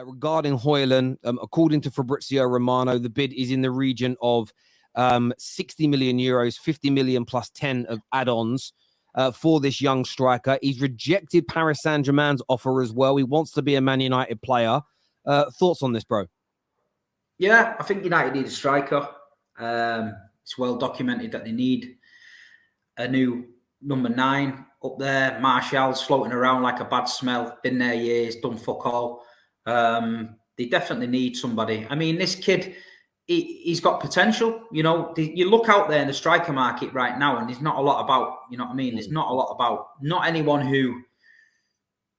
regarding Højlund. According to Fabrizio Romano, the bid is in the region of 60 million euros, 50 million plus 10 of add-ons for this young striker. He's rejected Paris Saint-Germain's offer as well. He wants to be a Man United player. Thoughts on this, bro? Yeah, I think United need a striker. It's well documented that they need a new number 9 up there. Martial's floating around like a bad smell. Been there years, done fuck all. They definitely need somebody. I mean, this kid, he's got potential. You know, you look out there in the striker market right now, and there's not a lot about, you know what I mean? There's not a lot about, not anyone who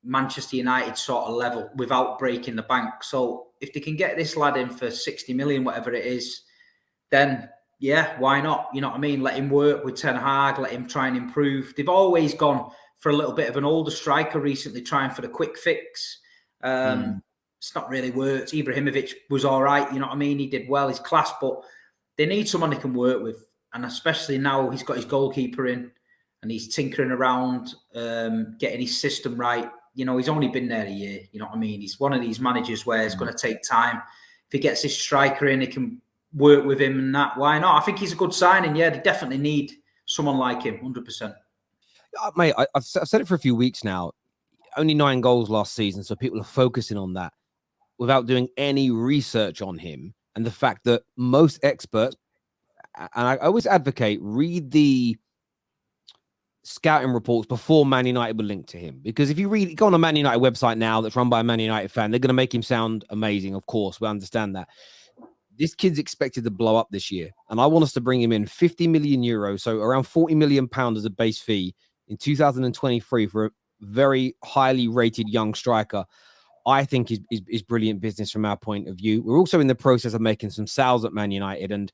Manchester United sort of level without breaking the bank. So if they can get this lad in for 60 million, whatever it is, then yeah, why not? You know what I mean? Let him work with Ten Hag, let him try and improve. They've always gone for a little bit of an older striker recently, trying for the quick fix. It's not really worked. Ibrahimovic was all right, you know what I mean? He did well, his class, but they need someone they can work with. And especially now he's got his goalkeeper in and he's tinkering around, getting his system right. You know, he's only been there a year, you know what I mean? He's one of these managers where it's going to take time. If he gets his striker in, he can work with him and that. Why not? I think he's a good signing. Yeah, they definitely need someone like him, 100%. Mate, I've said it for a few weeks now. Only 9 goals last season, so people are focusing on that without doing any research on him. And the fact that most experts, and I always advocate, read the scouting reports before Man United were linked to him. Because if you go on a Man United website now that's run by a Man United fan, they're going to make him sound amazing. Of course, we understand that. This kid's expected to blow up this year. And I want us to bring him in 50 million euros, so around 40 million pounds as a base fee in 2023 for a very highly rated young striker. I think is brilliant business from our point of view. We're also in the process of making some sales at Man United, and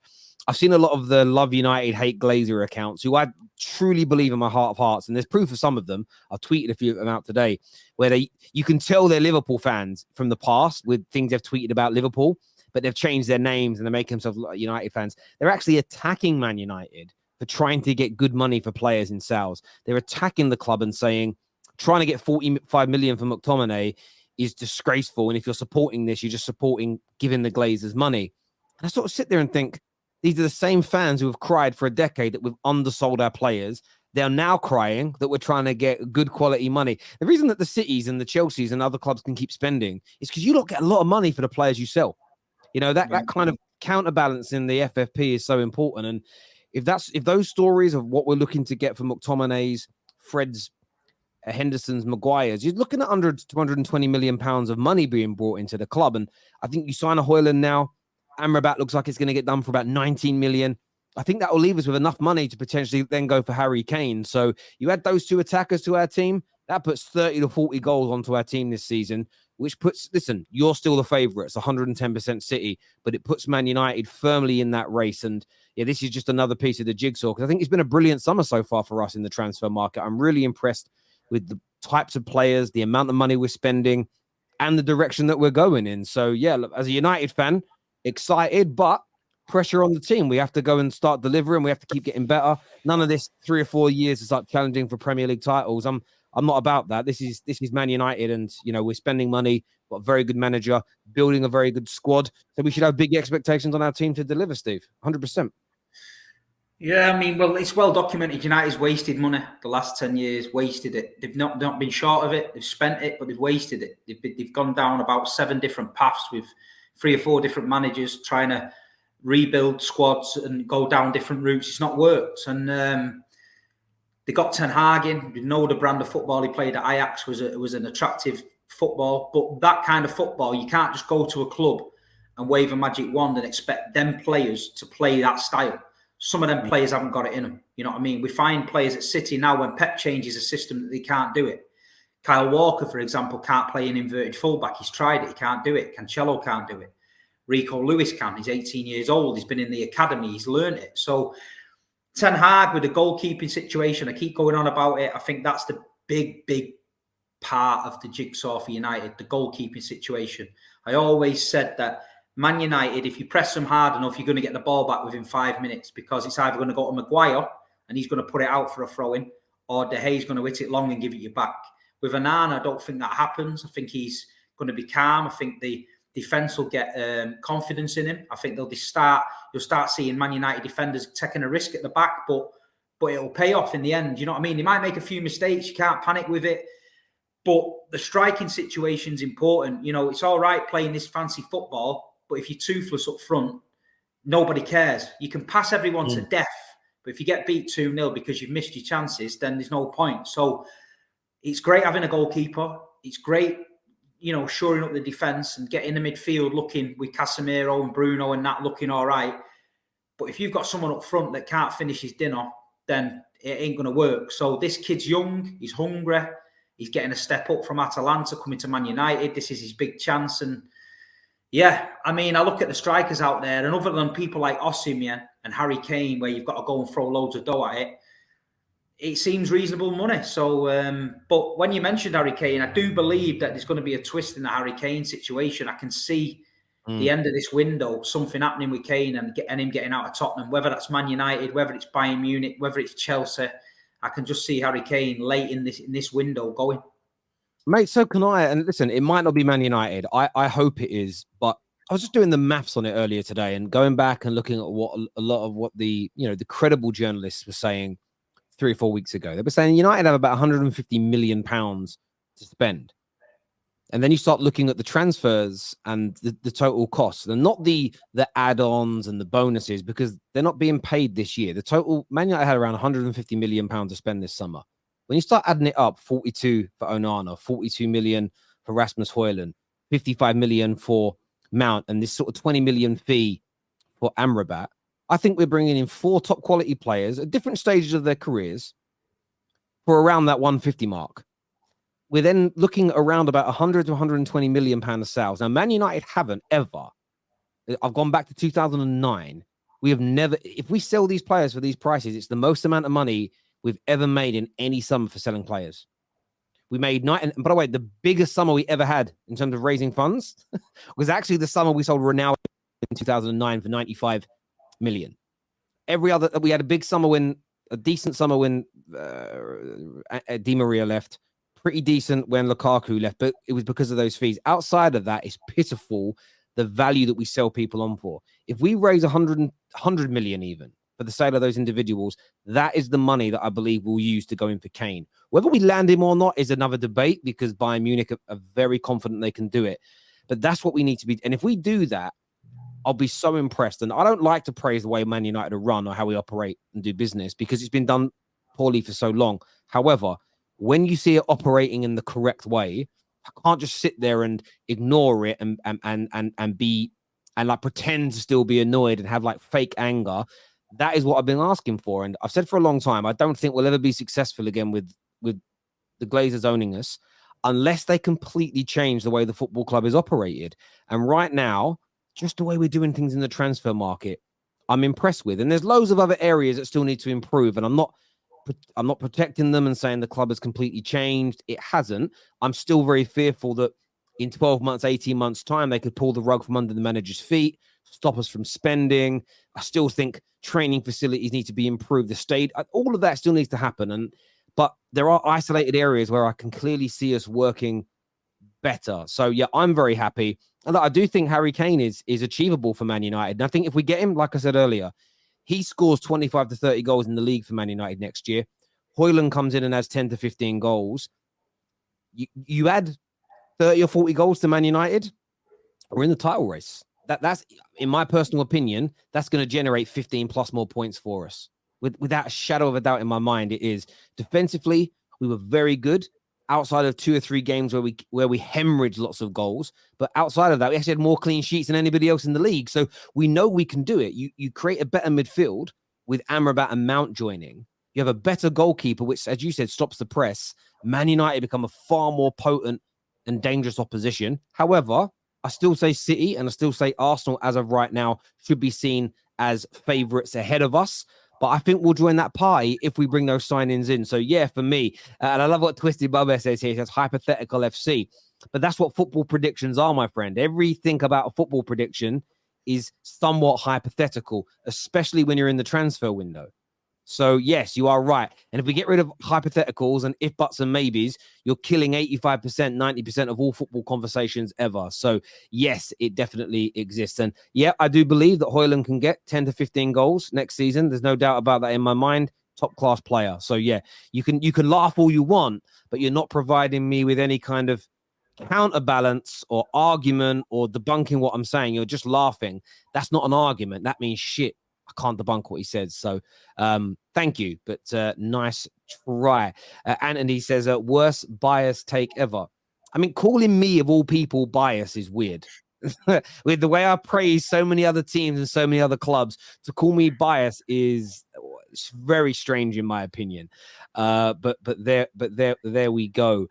I've seen a lot of the Love United, Hate Glazer accounts who I truly believe in my heart of hearts, and there's proof of some of them. I've tweeted a few of them out today, where you can tell they're Liverpool fans from the past with things they've tweeted about Liverpool, but they've changed their names and they make themselves United fans. They're actually attacking Man United for trying to get good money for players in sales. They're attacking the club and saying, trying to get 45 million for McTominay is disgraceful. And if you're supporting this, you're just supporting giving the Glazers money. And I sort of sit there and think, these are the same fans who have cried for a decade that we've undersold our players. They're now crying that we're trying to get good quality money. The reason that the Cities and the Chelseas and other clubs can keep spending is because you don't get a lot of money for the players you sell. You know, that kind of counterbalance in the FFP is so important. And if those stories of what we're looking to get for McTominay's, Fred's, Henderson's, Maguire's, you're looking at 100 to 220 million pounds of money being brought into the club. And I think you sign a Højlund now, Amrabat looks like it's going to get done for about 19 million. I think that will leave us with enough money to potentially then go for Harry Kane. So you add those 2 attackers to our team, that puts 30 to 40 goals onto our team this season, which puts, listen, you're still the favourites, 110% City, but it puts Man United firmly in that race. And yeah, this is just another piece of the jigsaw, because I think it's been a brilliant summer so far for us in the transfer market. I'm really impressed with the types of players, the amount of money we're spending, and the direction that we're going in. So yeah, look, as a United fan, excited, but pressure on the team. We have to go and start delivering. We have to keep getting better. None of this 3 or 4 years to start challenging for Premier League titles. I'm not about that. This is Man United, and you know, we're spending money, got a very good manager, building a very good squad. So we should have big expectations on our team to deliver, Steve. 100%. Yeah, I mean, well, it's well documented. United's wasted money the last 10 years, wasted it. They've not been short of it. They've spent it, but they've wasted it. They've gone down about 7 different paths with 3 or 4 different managers trying to rebuild squads and go down different routes. It's not worked. And they got Ten Hag in. You know, the brand of football he played at Ajax was an attractive football. But that kind of football, you can't just go to a club and wave a magic wand and expect them players to play that style. Some of them players haven't got it in them. You know what I mean? We find players at City now, when Pep changes a system, that they can't do it. Kyle Walker, for example, can't play an inverted fullback. He's tried it. He can't do it. Cancelo can't do it. Rico Lewis can. He's 18 years old. He's been in the academy. He's learned it. So Ten Hag with the goalkeeping situation, I keep going on about it. I think that's the big part of the jigsaw for United, the goalkeeping situation. I always said that Man United, if you press them hard enough, you're going to get the ball back within 5 minutes, because it's either going to go to Maguire and he's going to put it out for a throw-in, or De Gea's going to hit it long and give it you back. With Onana, I don't think that happens. I think he's going to be calm. I think the defence will get confidence in him. I think you'll start seeing Man United defenders taking a risk at the back, but it'll pay off in the end. You know what I mean? They might make a few mistakes. You can't panic with it. But the striking situation's important. You know, it's all right playing this fancy football, but if you're toothless up front, nobody cares. You can pass everyone to death, but if you get beat 2-0 because you've missed your chances, then there's no point. So it's great having a goalkeeper. It's great, you know, shoring up the defence and getting the midfield looking with Casemiro and Bruno and that looking all right. But if you've got someone up front that can't finish his dinner, then it ain't going to work. So this kid's young. He's hungry. He's getting a step up from Atalanta, coming to Man United. This is his big chance. And yeah, I mean, I look at the strikers out there, and other than people like Osimhen and Harry Kane, where you've got to go and throw loads of dough at it, it seems reasonable money. So, but when you mentioned Harry Kane, I do believe that there's going to be a twist in the Harry Kane situation. I can see the end of this window, something happening with Kane and him getting out of Tottenham, whether that's Man United, whether it's Bayern Munich, whether it's Chelsea. I can just see Harry Kane late in this window going. Mate, so can I. And listen, it might not be Man United. I hope it is, but I was just doing the maths on it earlier today and going back and looking at what a lot of what the credible journalists were saying 3 or 4 weeks ago. They were saying United have about 150 million pounds to spend. And then you start looking at the transfers and the total costs, and not the add-ons and the bonuses, because they're not being paid this year. The total, Man United had around 150 million pounds to spend this summer. When you start adding it up, 42 for Onana, 42 million for Rasmus Højlund, 55 million for Mount, and this sort of 20 million fee for Amrabat, I think we're bringing in 4 top quality players at different stages of their careers for around that 150 mark. We're then looking around about 100 to 120 million pound of sales. Now, Man United haven't ever. I've gone back to 2009. We have never, if we sell these players for these prices, it's the most amount of money we've ever made in any summer for selling players. We made and by the way, the biggest summer we ever had in terms of raising funds was actually the summer we sold Ronaldo in 2009 for 95 million. Every other, we had a decent summer when Di Maria left. Pretty decent when Lukaku left, but it was because of those fees. Outside of that, it's pitiful the value that we sell people on for. If we raise 100 million even for the sale of those individuals, that is the money that I believe we'll use to go in for Kane. Whether we land him or not is another debate, because Bayern Munich are very confident they can do it. But that's what we need to be. And if we do that, I'll be so impressed. And I don't like to praise the way Man United are run or how we operate and do business, because it's been done poorly for so long. However, when you see it operating in the correct way, I can't just sit there and ignore it and be and like pretend to still be annoyed and have like fake anger. That is what I've been asking for, and I've said for a long time, I don't think we'll ever be successful again with the Glazers owning us unless they completely change the way the football club is operated. And right now, just the way we're doing things in the transfer market, I'm impressed with. And there's loads of other areas that still need to improve, and I'm not protecting them and saying the club has completely changed. It hasn't. I'm still very fearful that in 12 months, 18 months time, they could pull the rug from under the manager's feet, stop us from spending. I still think training facilities need to be improved. The state, all of that still needs to happen. But there are isolated areas where I can clearly see us working better. So yeah, I'm very happy. And I do think Harry Kane is achievable for Man United. And I think if we get him, like I said earlier, he scores 25 to 30 goals in the league for Man United next year. Højlund comes in and has 10 to 15 goals. You add 30 or 40 goals to Man United, we're in the title race. That's, in my personal opinion, that's going to generate 15 plus more points for us. Without a shadow of a doubt in my mind, it is. Defensively, we were very good outside of 2 or 3 games where we hemorrhaged lots of goals. But outside of that, we actually had more clean sheets than anybody else in the league. So we know we can do it. You create a better midfield with Amrabat and Mount joining. You have a better goalkeeper, which, as you said, stops the press. Man United become a far more potent and dangerous opposition. However, I still say City and I still say Arsenal, as of right now, should be seen as favourites ahead of us. But I think we'll join that party if we bring those signings in. So, yeah, for me, and I love what Twisted Bubba says here. He says hypothetical FC. But that's what football predictions are, my friend. Everything about a football prediction is somewhat hypothetical, especially when you're in the transfer window. So yes, you are right. And if we get rid of hypotheticals and if buts and maybes, you're killing 85%, 90% of all football conversations ever. So yes, it definitely exists. And yeah, I do believe that Højlund can get 10 to 15 goals next season. There's no doubt about that in my mind. Top class player. So yeah, you can laugh all you want, but you're not providing me with any kind of counterbalance or argument or debunking what I'm saying. You're just laughing. That's not an argument. That means shit. I can't debunk what he says. So thank you, but nice try. Anthony says, worst bias take ever. I mean, calling me of all people bias is weird. With the way I praise so many other teams and so many other clubs, to call me bias is very strange in my opinion. But there we go.